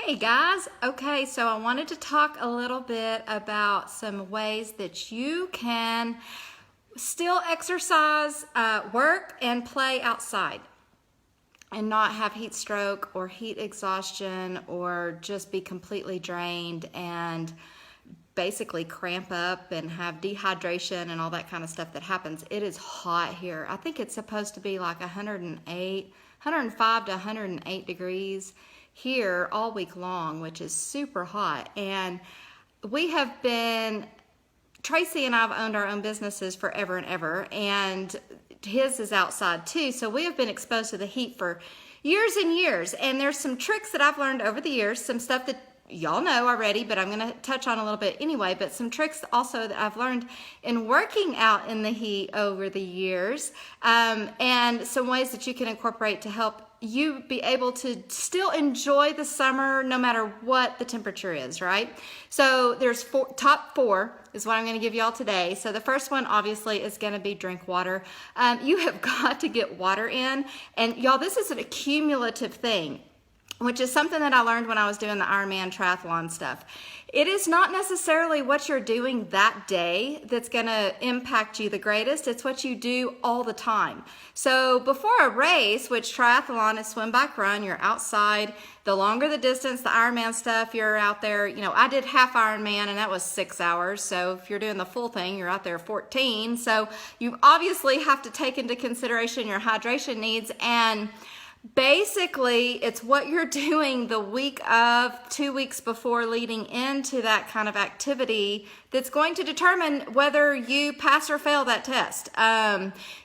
Hey guys, okay, so I wanted to talk a little bit about some ways that you can still exercise, work, and play outside and not have heat stroke or heat exhaustion or just be completely drained and basically cramp up and have dehydration and all that kind of stuff that happens. It is hot here. I think it's supposed to be like 105 to 108 degrees here all week long, which is super hot. And we have been, Tracy and I have owned our own businesses forever and ever, and his is outside too. So we have been exposed to the heat for years and years. And there's some tricks that I've learned over the years, some stuff that y'all know already, but I'm going to touch on a little bit anyway, but some tricks also that I've learned in working out in the heat over the years, and some ways that you can incorporate to help you be able to still enjoy the summer no matter what the temperature is, right? So there's top four is what I'm going to give y'all today. So the first one obviously is going to be drink water. You have got to get water in, and y'all, this is an accumulative thing, which is something that I learned when I was doing the Ironman triathlon stuff. It is not necessarily what you're doing that day that's gonna impact you the greatest. It's what you do all the time. So before a race, which triathlon is swim, bike, run, you're outside. The longer the distance, the Ironman stuff, you're out there. You know, I did half Ironman and that was 6 hours. So if you're doing the full thing, you're out there 14. So you obviously have to take into consideration your hydration needs, and basically, it's what you're doing the week of, 2 weeks before leading into that kind of activity that's going to determine whether you pass or fail that test.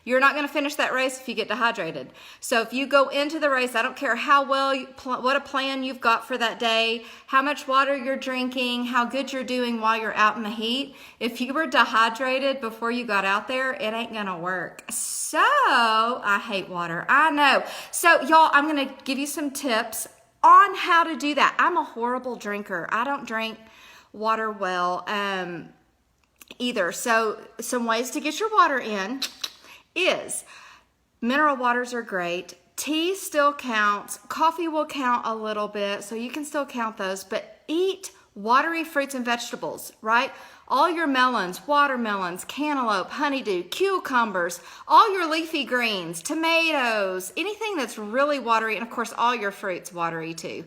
You're not going to finish that race if you get dehydrated. So if you go into the race, I don't care how well, what a plan you've got for that day, how much water you're drinking, how good you're doing while you're out in the heat. If you were dehydrated before you got out there, it ain't going to work. So I hate water. I know. So y'all, I'm going to give you some tips on how to do that. I'm a horrible drinker. I don't drink water well either. So some ways to get your water in is mineral waters are great. Tea still counts. Coffee will count a little bit, so you can still count those, but eat watery fruits and vegetables, right? All your melons, watermelons, cantaloupe, honeydew, cucumbers, all your leafy greens, tomatoes, anything that's really watery, and of course all your fruits watery too.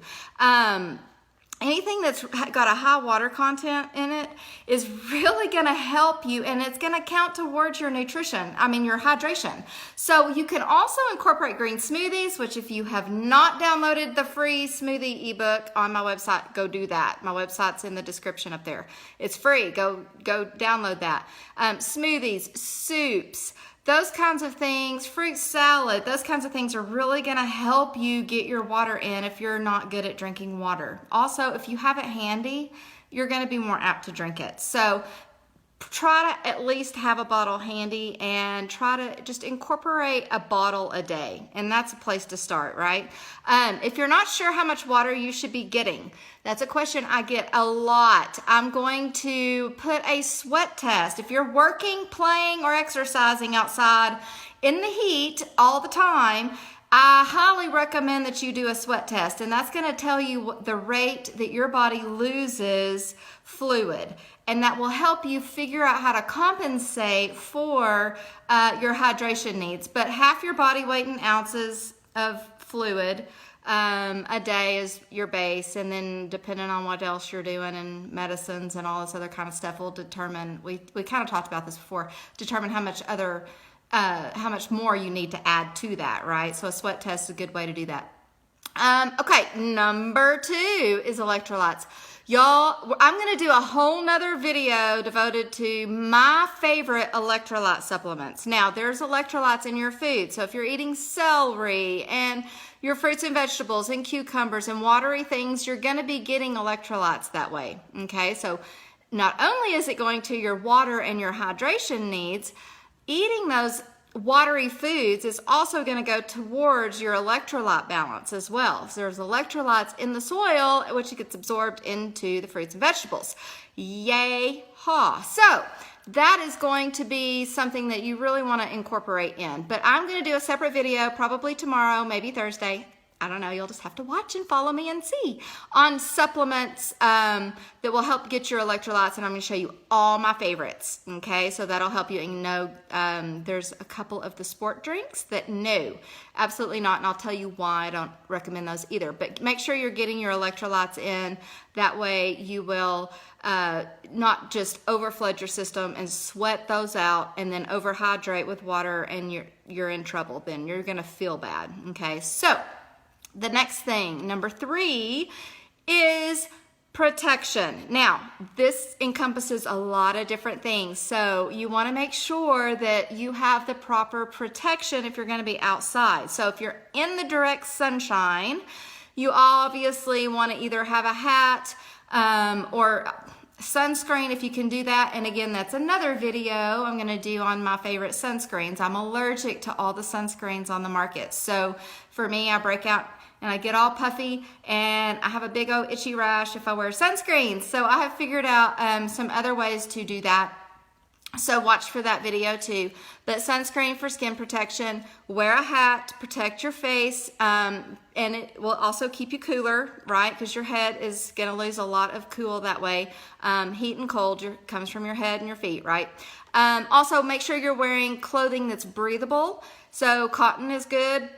Anything that's got a high water content in it is really going to help you, and it's going to count towards your nutrition, your hydration. So you can also incorporate green smoothies, which if you have not downloaded the free smoothie ebook on my website, go do that. My website's in the description up there. It's free. Go download that. Smoothies, soups, those kinds of things, fruit salad, those kinds of things are really going to help you get your water in if you're not good at drinking water. Also, if you have it handy, you're going to be more apt to drink it. So try to at least have a bottle handy and try to just incorporate a bottle a day. And that's a place to start, right? If you're not sure how much water you should be getting, that's a question I get a lot. I'm going to put a sweat test. If you're working, playing, or exercising outside in the heat all the time, I highly recommend that you do a sweat test. And that's going to tell you the rate that your body loses fluid. And that will help you figure out how to compensate for your hydration needs. But half your body weight in ounces of fluid a day is your base, and then depending on what else you're doing and medicines and all this other kind of stuff will determine, we kind of talked about this before, determine how much more you need to add to that, right? So a sweat test is a good way to do that. Okay, number 2 is electrolytes. Y'all, I'm going to do a whole nother video devoted to my favorite electrolyte supplements. Now, there's electrolytes in your food. So if you're eating celery and your fruits and vegetables and cucumbers and watery things, you're going to be getting electrolytes that way. Okay, so not only is it going to your water and your hydration needs, eating those watery foods is also going to go towards your electrolyte balance as well. So there's electrolytes in the soil, which gets absorbed into the fruits and vegetables. Yay, ha. So that is going to be something that you really want to incorporate in. But I'm going to do a separate video, probably tomorrow, maybe Thursday, I don't know, you'll just have to watch and follow me and see. On supplements that will help get your electrolytes, and I'm going to show you all my favorites, okay? So that'll help you. And you know, there's a couple of the sport drinks that no, absolutely not, and I'll tell you why I don't recommend those either. But make sure you're getting your electrolytes in. That way you will not just overflood your system and sweat those out and then overhydrate with water, and you're in trouble. Then you're going to feel bad, okay? So the next thing, number 3, is protection. Now, this encompasses a lot of different things. So you want to make sure that you have the proper protection if you're going to be outside. So if you're in the direct sunshine, you obviously want to either have a hat or sunscreen if you can do that. And again, that's another video I'm going to do on my favorite sunscreens. I'm allergic to all the sunscreens on the market. So for me, I break out and I get all puffy and I have a big old itchy rash if I wear sunscreen. So I have figured out some other ways to do that. So watch for that video too. But sunscreen for skin protection, wear a hat to protect your face, and it will also keep you cooler, right? Because your head is going to lose a lot of cool that way. Heat and cold comes from your head and your feet, right? Also, make sure you're wearing clothing that's breathable. So cotton is good.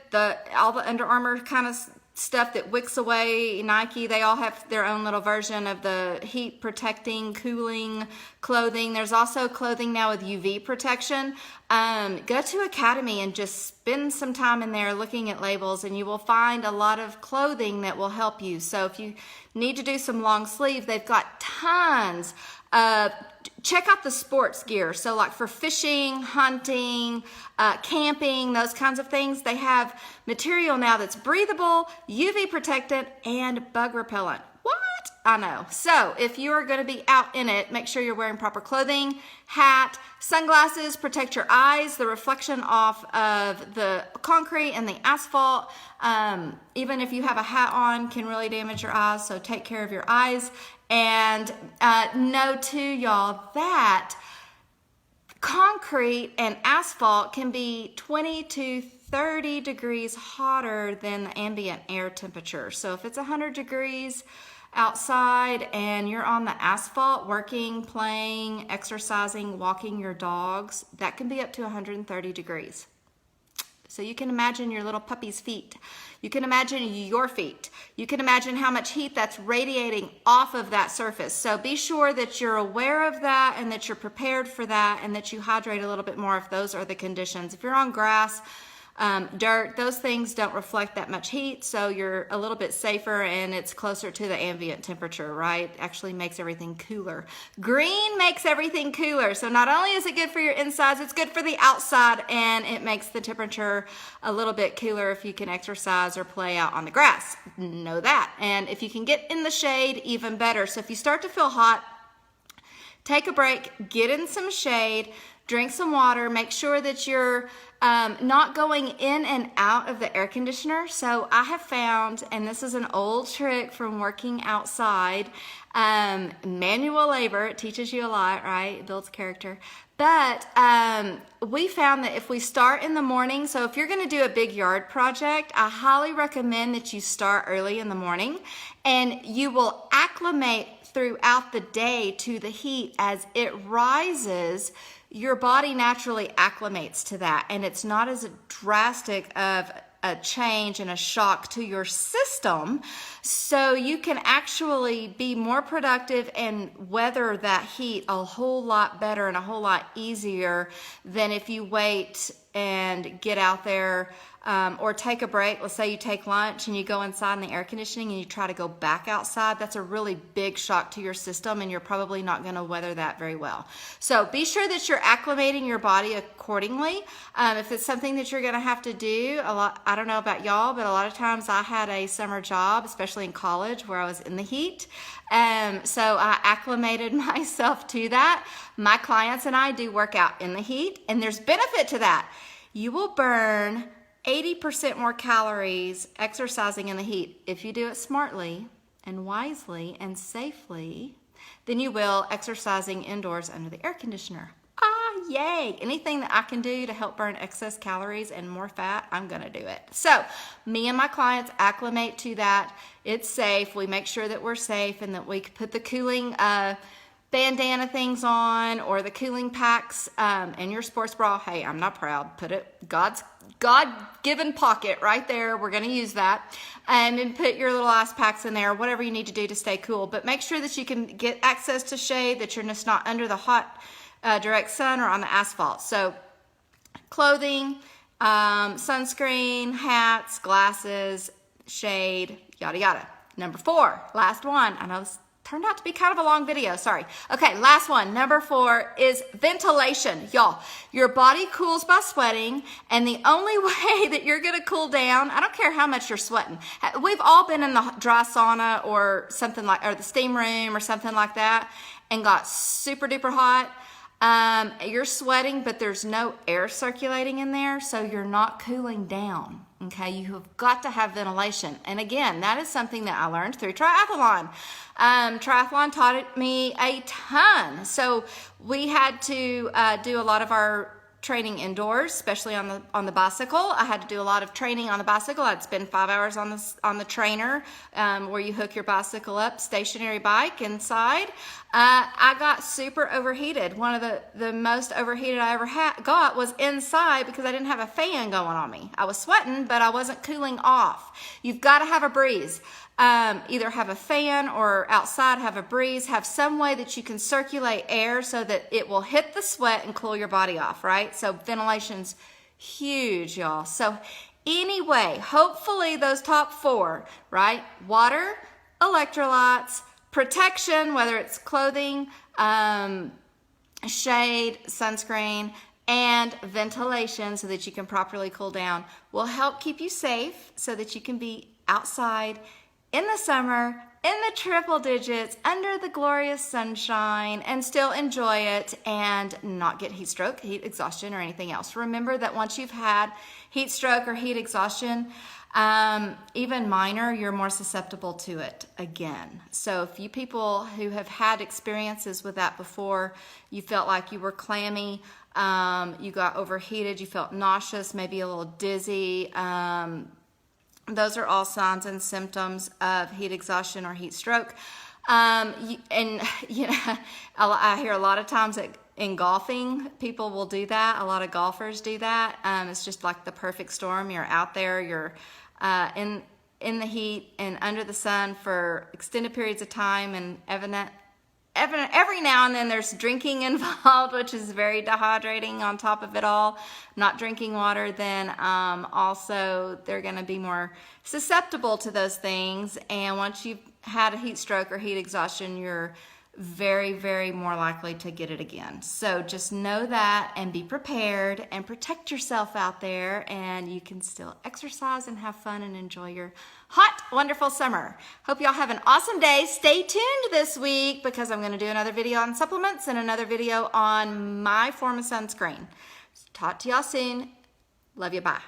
All the Under Armour kind of stuff that wicks away, Nike, they all have their own little version of the heat protecting, cooling clothing. There's also clothing now with UV protection. Go to Academy and just spend some time in there looking at labels, and you will find a lot of clothing that will help you. So if you need to do some long sleeve, they've got tons of, check out the sports gear. So like for fishing, hunting, camping, those kinds of things, they have material now that's breathable, UV protectant, and bug repellent. What? I know. So if you are going to be out in it, make sure you're wearing proper clothing, hat, sunglasses, protect your eyes, the reflection off of the concrete and the asphalt. Even if you have a hat on, can really damage your eyes. So take care of your eyes. And know too, y'all, that concrete and asphalt can be 20 to 30 degrees hotter than the ambient air temperature. So if it's 100 degrees outside and you're on the asphalt working, playing, exercising, walking your dogs, that can be up to 130 degrees. So you can imagine your little puppy's feet. You can imagine your feet. You can imagine how much heat that's radiating off of that surface. So be sure that you're aware of that and that you're prepared for that and that you hydrate a little bit more if those are the conditions. If you're on grass, dirt, those things don't reflect that much heat, so you're a little bit safer and it's closer to the ambient temperature, right? Actually makes everything cooler. Green makes everything cooler, so not only is it good for your insides, it's good for the outside, and it makes the temperature a little bit cooler if you can exercise or play out on the grass. Know that. And if you can get in the shade, even better. So if you start to feel hot, take a break, get in some shade, drink some water, make sure that you're not going in and out of the air conditioner. So I have found, and this is an old trick from working outside, manual labor, it teaches you a lot, right? It builds character. But we found that if we start in the morning, so if you're going to do a big yard project, I highly recommend that you start early in the morning, and you will acclimate throughout the day to the heat. As it rises, your body naturally acclimates to that, and it's not as drastic of a change and a shock to your system, so you can actually be more productive and weather that heat a whole lot better and a whole lot easier than if you wait and get out there or take a break. Let's say you take lunch and you go inside in the air conditioning and you try to go back outside. That's a really big shock to your system, and you're probably not going to weather that very well. So be sure that you're acclimating your body accordingly. If it's something that you're going to have to do a lot, I don't know about y'all, but a lot of times I had a summer job, especially in college, where I was in the heat. So I acclimated myself to that. My clients and I do work out in the heat, and there's benefit to that. You will burn 80% more calories exercising in the heat if you do it smartly and wisely and safely than you will exercising indoors under the air conditioner. Ah, yay. Anything that I can do to help burn excess calories and more fat, I'm gonna do it. So me and my clients acclimate to that. It's safe. We make sure that we're safe and that we put the cooling bandana things on or the cooling packs in your sports bra. Hey, I'm not proud. Put it, God's God-given pocket right there. We're going to use that. And then put your little ice packs in there, whatever you need to do to stay cool. But make sure that you can get access to shade, that you're just not under the hot direct sun or on the asphalt. So clothing, sunscreen, hats, glasses, shade, yada, yada. Number 4, last one. I know this turned out to be kind of a long video, sorry. Okay, last one, number 4 is ventilation. Y'all, your body cools by sweating, and the only way that you're gonna cool down, I don't care how much you're sweating. We've all been in the dry sauna or something like, or the steam room or something like that, and got super duper hot. You're sweating, but there's no air circulating in there, so you're not cooling down. Okay, you have got to have ventilation. And again, that is something that I learned through triathlon. Triathlon taught me a ton. So we had to do a lot of our training indoors, especially on the bicycle. I had to do a lot of training on the bicycle. I'd spend 5 hours on the trainer where you hook your bicycle up, stationary bike inside. I got super overheated. One of the most overheated I ever got was inside because I didn't have a fan going on me. I was sweating, but I wasn't cooling off. You've got to have a breeze. Either have a fan or outside have a breeze, have some way that you can circulate air so that it will hit the sweat and cool your body off, right? So ventilation's huge, y'all. So anyway, hopefully those top 4, right? Water, electrolytes, protection, whether it's clothing, shade, sunscreen, and ventilation so that you can properly cool down will help keep you safe so that you can be outside in the summer, in the triple digits, under the glorious sunshine, and still enjoy it and not get heat stroke, heat exhaustion, or anything else. Remember that once you've had heat stroke or heat exhaustion, even minor, you're more susceptible to it again. So if you people who have had experiences with that before, you felt like you were clammy, you got overheated, you felt nauseous, maybe a little dizzy, those are all signs and symptoms of heat exhaustion or heat stroke. I hear a lot of times that in golfing, people will do that. A lot of golfers do that. It's just like the perfect storm. You're out there, you're in the heat and under the sun for extended periods of time, and every now and then there's drinking involved, which is very dehydrating on top of it all. Not drinking water, then also they're going to be more susceptible to those things. And once you've had a heat stroke or heat exhaustion, you're very, very more likely to get it again. So just know that and be prepared and protect yourself out there, and you can still exercise and have fun and enjoy your hot, wonderful summer. Hope y'all have an awesome day. Stay tuned this week because I'm going to do another video on supplements and another video on my form of sunscreen. Talk to y'all soon. Love you. Bye.